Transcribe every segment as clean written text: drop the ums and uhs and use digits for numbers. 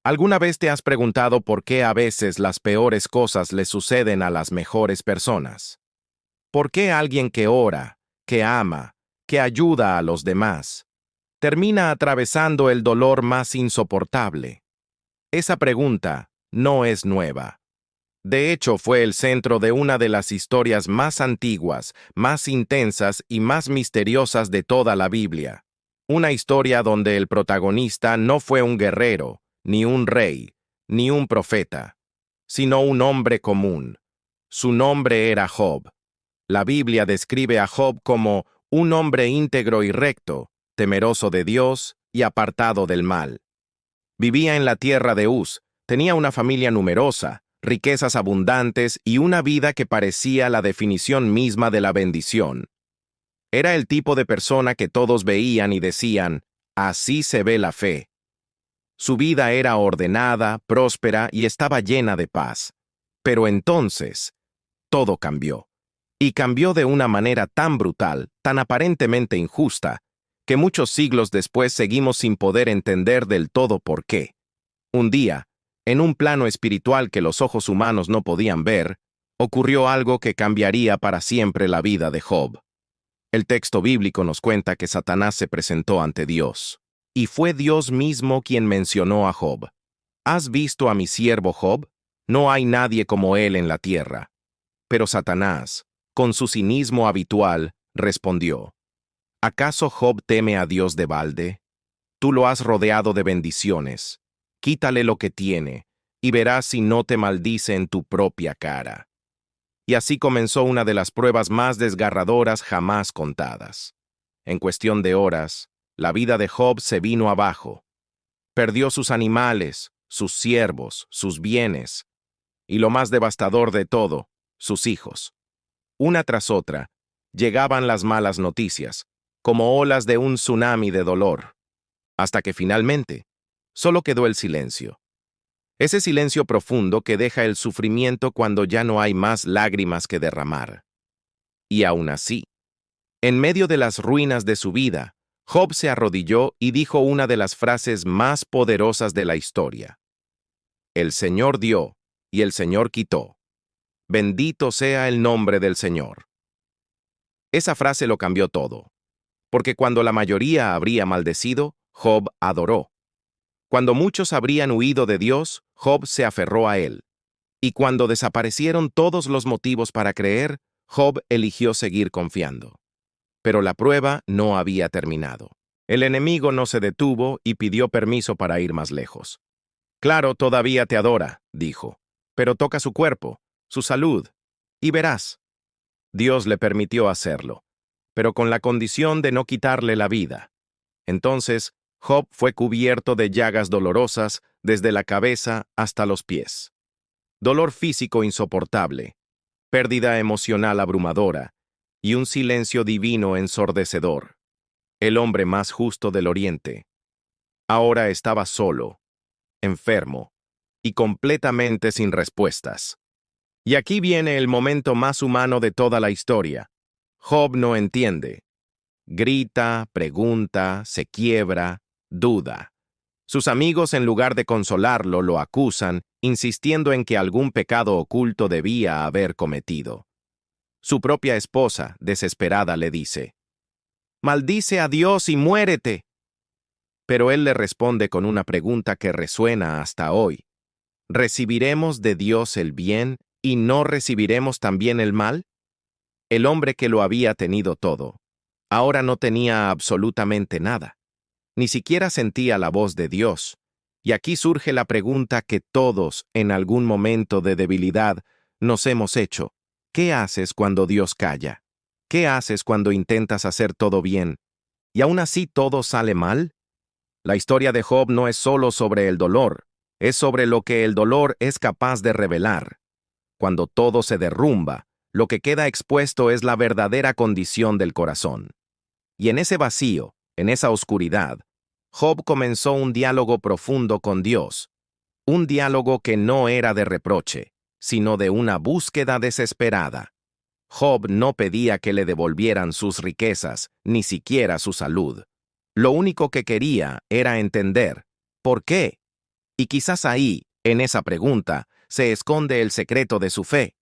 ¿Alguna vez te has preguntado por qué a veces las peores cosas le suceden a las mejores personas? ¿Por qué alguien que ora, que ama, que ayuda a los demás, termina atravesando el dolor más insoportable? Esa pregunta no es nueva. De hecho, fue el centro de una de las historias más antiguas, más intensas y más misteriosas de toda la Biblia. Una historia donde el protagonista no fue un guerrero, ni un rey, ni un profeta, sino un hombre común. Su nombre era Job. La Biblia describe a Job como un hombre íntegro y recto, temeroso de Dios y apartado del mal. Vivía en la tierra de Uz, tenía una familia numerosa, riquezas abundantes y una vida que parecía la definición misma de la bendición. Era el tipo de persona que todos veían y decían, así se ve la fe. Su vida era ordenada, próspera y estaba llena de paz. Pero entonces, todo cambió. Y cambió de una manera tan brutal, tan aparentemente injusta, que muchos siglos después seguimos sin poder entender del todo por qué. Un día, en un plano espiritual que los ojos humanos no podían ver, ocurrió algo que cambiaría para siempre la vida de Job. El texto bíblico nos cuenta que Satanás se presentó ante Dios, y fue Dios mismo quien mencionó a Job. ¿Has visto a mi siervo Job? No hay nadie como él en la tierra. Pero Satanás, con su cinismo habitual, respondió, ¿acaso Job teme a Dios de balde? Tú lo has rodeado de bendiciones. Quítale lo que tiene, y verás si no te maldice en tu propia cara. Y así comenzó una de las pruebas más desgarradoras jamás contadas. En cuestión de horas, la vida de Job se vino abajo. Perdió sus animales, sus siervos, sus bienes, y lo más devastador de todo, sus hijos. Una tras otra, llegaban las malas noticias, como olas de un tsunami de dolor, hasta que finalmente, solo quedó el silencio. Ese silencio profundo que deja el sufrimiento cuando ya no hay más lágrimas que derramar. Y aún así, en medio de las ruinas de su vida, Job se arrodilló y dijo una de las frases más poderosas de la historia. El Señor dio, y el Señor quitó. Bendito sea el nombre del Señor. Esa frase lo cambió todo, porque cuando la mayoría habría maldecido, Job adoró. Cuando muchos habrían huido de Dios, Job se aferró a él. Y cuando desaparecieron todos los motivos para creer, Job eligió seguir confiando. Pero la prueba no había terminado. El enemigo no se detuvo y pidió permiso para ir más lejos. Claro, todavía te adora, dijo, pero toca su cuerpo, su salud, y verás. Dios le permitió hacerlo, pero con la condición de no quitarle la vida. Entonces, Job fue cubierto de llagas dolorosas desde la cabeza hasta los pies. Dolor físico insoportable, pérdida emocional abrumadora y un silencio divino ensordecedor. El hombre más justo del Oriente. Ahora estaba solo, enfermo y completamente sin respuestas. Y aquí viene el momento más humano de toda la historia. Job no entiende. Grita, pregunta, se quiebra, duda. Sus amigos, en lugar de consolarlo, lo acusan, insistiendo en que algún pecado oculto debía haber cometido. Su propia esposa, desesperada, le dice, «Maldice a Dios y muérete». Pero él le responde con una pregunta que resuena hasta hoy. ¿Recibiremos de Dios el bien y no recibiremos también el mal? El hombre que lo había tenido todo, ahora no tenía absolutamente nada. Ni siquiera sentía la voz de Dios. Y aquí surge la pregunta que todos, en algún momento de debilidad, nos hemos hecho. ¿Qué haces cuando Dios calla? ¿Qué haces cuando intentas hacer todo bien? ¿Y aún así todo sale mal? La historia de Job no es solo sobre el dolor, es sobre lo que el dolor es capaz de revelar. Cuando todo se derrumba, lo que queda expuesto es la verdadera condición del corazón. Y en ese vacío, en esa oscuridad, Job comenzó un diálogo profundo con Dios, un diálogo que no era de reproche, sino de una búsqueda desesperada. Job no pedía que le devolvieran sus riquezas, ni siquiera su salud. Lo único que quería era entender, ¿por qué? Y quizás ahí, en esa pregunta, se esconde el secreto de su fe.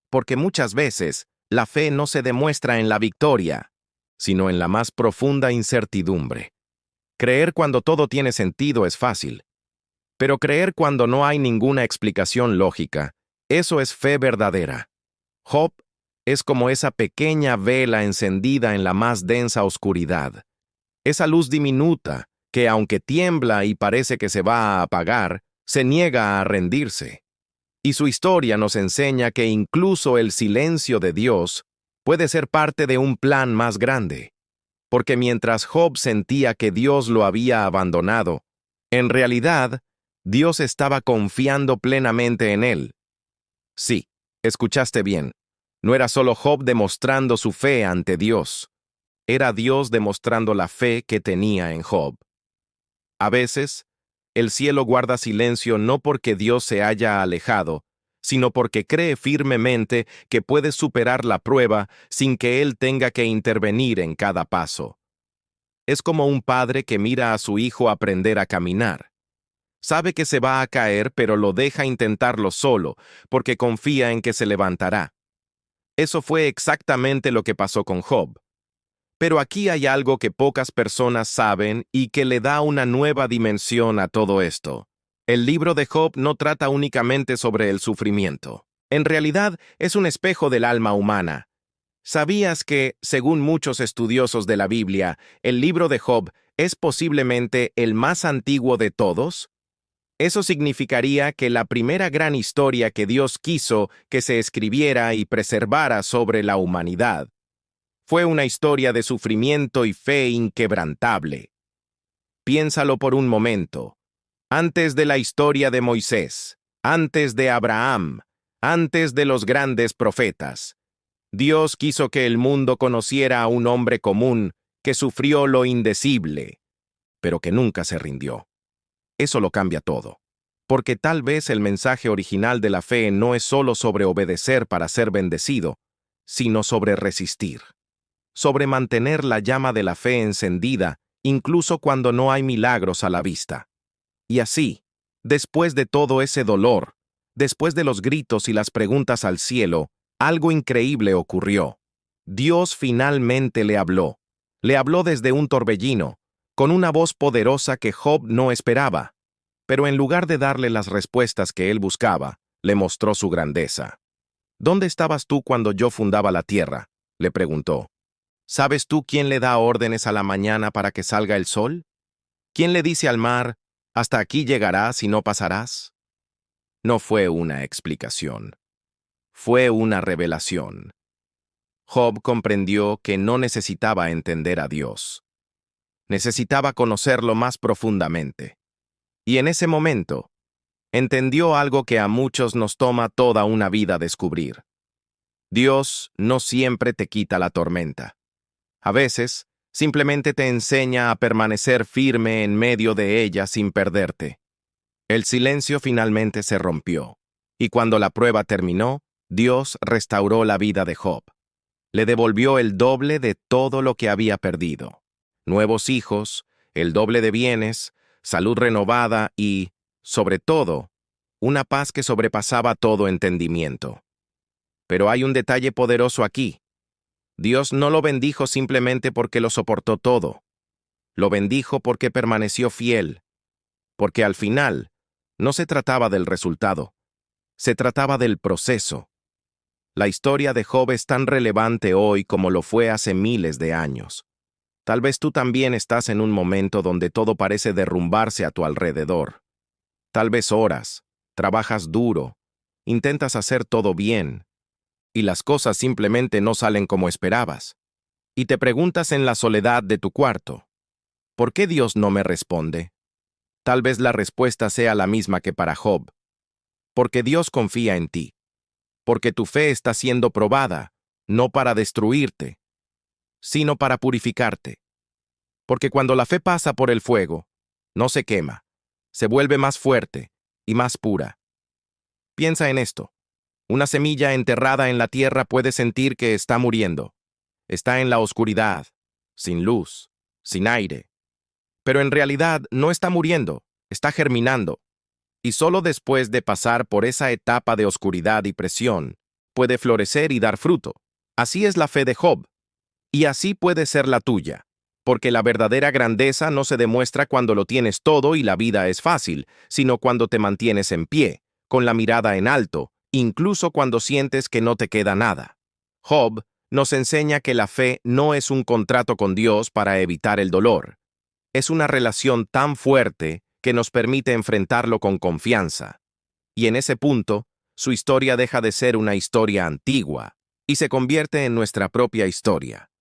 Porque muchas veces, la fe no se demuestra en la victoria, sino en la más profunda incertidumbre. Creer cuando todo tiene sentido es fácil, pero creer cuando no hay ninguna explicación lógica, eso es fe verdadera. Job es como esa pequeña vela encendida en la más densa oscuridad. Esa luz diminuta que, aunque tiembla y parece que se va a apagar, se niega a rendirse. Y su historia nos enseña que incluso el silencio de Dios puede ser parte de un plan más grande. Porque mientras Job sentía que Dios lo había abandonado, en realidad, Dios estaba confiando plenamente en él. Sí, escuchaste bien. No era solo Job demostrando su fe ante Dios. Era Dios demostrando la fe que tenía en Job. A veces, el cielo guarda silencio no porque Dios se haya alejado, sino porque cree firmemente que puede superar la prueba sin que Él tenga que intervenir en cada paso. Es como un padre que mira a su hijo aprender a caminar. Sabe que se va a caer, pero lo deja intentarlo solo, porque confía en que se levantará. Eso fue exactamente lo que pasó con Job. Pero aquí hay algo que pocas personas saben y que le da una nueva dimensión a todo esto. El libro de Job no trata únicamente sobre el sufrimiento. En realidad, es un espejo del alma humana. ¿Sabías que, según muchos estudiosos de la Biblia, el libro de Job es posiblemente el más antiguo de todos? Eso significaría que la primera gran historia que Dios quiso que se escribiera y preservara sobre la humanidad fue una historia de sufrimiento y fe inquebrantable. Piénsalo por un momento. Antes de la historia de Moisés, antes de Abraham, antes de los grandes profetas, Dios quiso que el mundo conociera a un hombre común que sufrió lo indecible, pero que nunca se rindió. Eso lo cambia todo. Porque tal vez el mensaje original de la fe no es solo sobre obedecer para ser bendecido, sino sobre resistir. Sobre mantener la llama de la fe encendida, incluso cuando no hay milagros a la vista. Y así, después de todo ese dolor, después de los gritos y las preguntas al cielo, algo increíble ocurrió. Dios finalmente le habló. Le habló desde un torbellino, con una voz poderosa que Job no esperaba. Pero en lugar de darle las respuestas que él buscaba, le mostró su grandeza. ¿Dónde estabas tú cuando yo fundaba la tierra?, le preguntó. ¿Sabes tú quién le da órdenes a la mañana para que salga el sol? ¿Quién le dice al mar, hasta aquí llegarás y no pasarás? No fue una explicación. Fue una revelación. Job comprendió que no necesitaba entender a Dios. Necesitaba conocerlo más profundamente. Y en ese momento, entendió algo que a muchos nos toma toda una vida descubrir. Dios no siempre te quita la tormenta. A veces, simplemente te enseña a permanecer firme en medio de ella sin perderte. El silencio finalmente se rompió, y cuando la prueba terminó, Dios restauró la vida de Job. Le devolvió el doble de todo lo que había perdido. Nuevos hijos, el doble de bienes, salud renovada y, sobre todo, una paz que sobrepasaba todo entendimiento. Pero hay un detalle poderoso aquí. Dios no lo bendijo simplemente porque lo soportó todo. Lo bendijo porque permaneció fiel. Porque al final, no se trataba del resultado. Se trataba del proceso. La historia de Job es tan relevante hoy como lo fue hace miles de años. Tal vez tú también estás en un momento donde todo parece derrumbarse a tu alrededor. Tal vez oras, trabajas duro, intentas hacer todo bien, y las cosas simplemente no salen como esperabas. Y te preguntas en la soledad de tu cuarto, ¿por qué Dios no me responde? Tal vez la respuesta sea la misma que para Job. Porque Dios confía en ti. Porque tu fe está siendo probada, no para destruirte, sino para purificarte. Porque cuando la fe pasa por el fuego, no se quema, se vuelve más fuerte y más pura. Piensa en esto. Una semilla enterrada en la tierra puede sentir que está muriendo. Está en la oscuridad, sin luz, sin aire. Pero en realidad no está muriendo, está germinando. Y solo después de pasar por esa etapa de oscuridad y presión, puede florecer y dar fruto. Así es la fe de Job. Y así puede ser la tuya. Porque la verdadera grandeza no se demuestra cuando lo tienes todo y la vida es fácil, sino cuando te mantienes en pie, con la mirada en alto, incluso cuando sientes que no te queda nada. Job nos enseña que la fe no es un contrato con Dios para evitar el dolor. Es una relación tan fuerte que nos permite enfrentarlo con confianza. Y en ese punto, su historia deja de ser una historia antigua y se convierte en nuestra propia historia.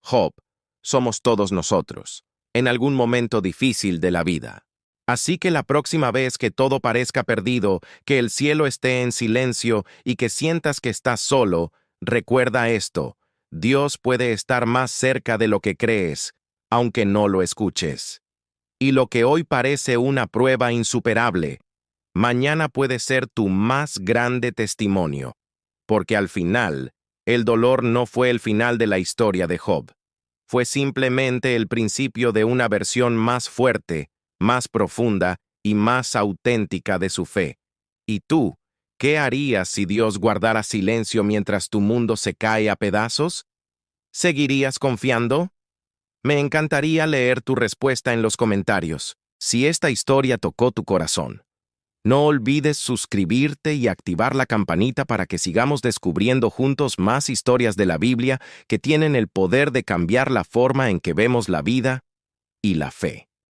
Job, somos todos nosotros, en algún momento difícil de la vida. Así que la próxima vez que todo parezca perdido, que el cielo esté en silencio y que sientas que estás solo, recuerda esto: Dios puede estar más cerca de lo que crees, aunque no lo escuches. Y lo que hoy parece una prueba insuperable, mañana puede ser tu más grande testimonio, porque al final, el dolor no fue el final de la historia de Job. Fue simplemente el principio de una versión más fuerte, más profunda y más auténtica de su fe. ¿Y tú, qué harías si Dios guardara silencio mientras tu mundo se cae a pedazos? ¿Seguirías confiando? Me encantaría leer tu respuesta en los comentarios, si esta historia tocó tu corazón. No olvides suscribirte y activar la campanita para que sigamos descubriendo juntos más historias de la Biblia que tienen el poder de cambiar la forma en que vemos la vida y la fe.